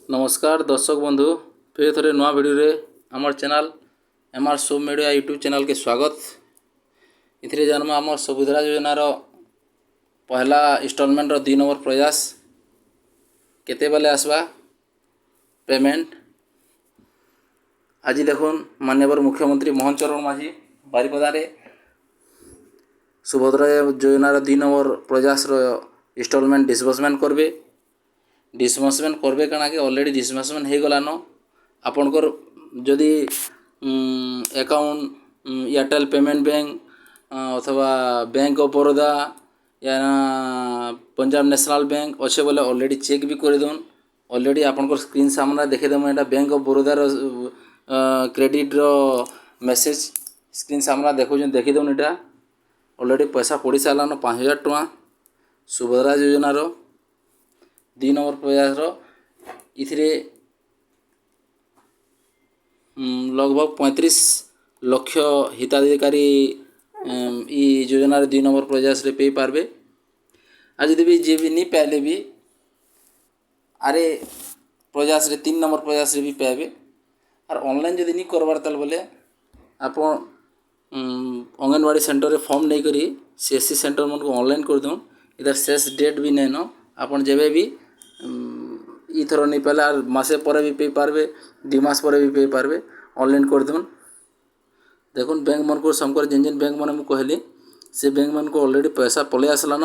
नमस्कार दर्शक बंधु फिर थे नुआ भिडियो आमर चैनल एमआर सोम मीडिया यूट्यूब चैनल के स्वागत। इथिरे जन्म आम सुभद्रा योजनार पहला इंस्टॉलमेंट 2 नंबर प्रयास केते बेले आसवा पेमेंट आज देखुन माननीय मुख्यमंत्री मोहन चरण माझी बारिपदा रे सुभद्रा योजनार 2 नंबर प्रयास इंस्टॉलमेंट डिसबर्समेंट करबे कणा कि ऑलरेडी डिसबर्समेंट हो गलान आपणकर जदि अकाउंट एयरटेल पेमेंट बैंक अथवा बैंक ऑफ बड़ौदा या पंजाब नेशनल बैंक अच्छे बोले ऑलरेडी चेक भी कर दून। ऑलरेडी आपणकर स्क्रीन सामने देखेदेम यहाँ बैंक ऑफ बड़ौदार क्रेडिट मेसेज स्क्रीन सामने देखीदौन यहाँ ऑलरेडी पैसा पड़ी सारान 5000 टଙ୍କା सुभद्रा योजनार 2 नंबर प्रयास इथिरे लगभग 35 लाख हिताधिकारी ई योजनार 2 नंबर प्रयास रे पे पारबे। आज यदि भी जे भी नहीं पाइले भी अरे प्रयास रे 3 नंबर प्रयास रे भी पाइबे। और ऑनलाइन जदि नहीं करबार ताल बोले आप अंगनवाड़ी सेंटर रे फॉर्म नहीं करी सीएससी सेंटर मन को ऑनलाइन कर दूँ। इधर शेष डेट भी नहीं न आपन जेबे भी इथर नहीं पाले और मासे पर भी पे पारबे 2 मास पर भी पे पारबे ऑनलाइन कर दूँ। देखुन बैंक मन को समकर जेन जेन बैंक मन कहली से बैंक मन को ऑलरेडी पैसा पलि आसलान।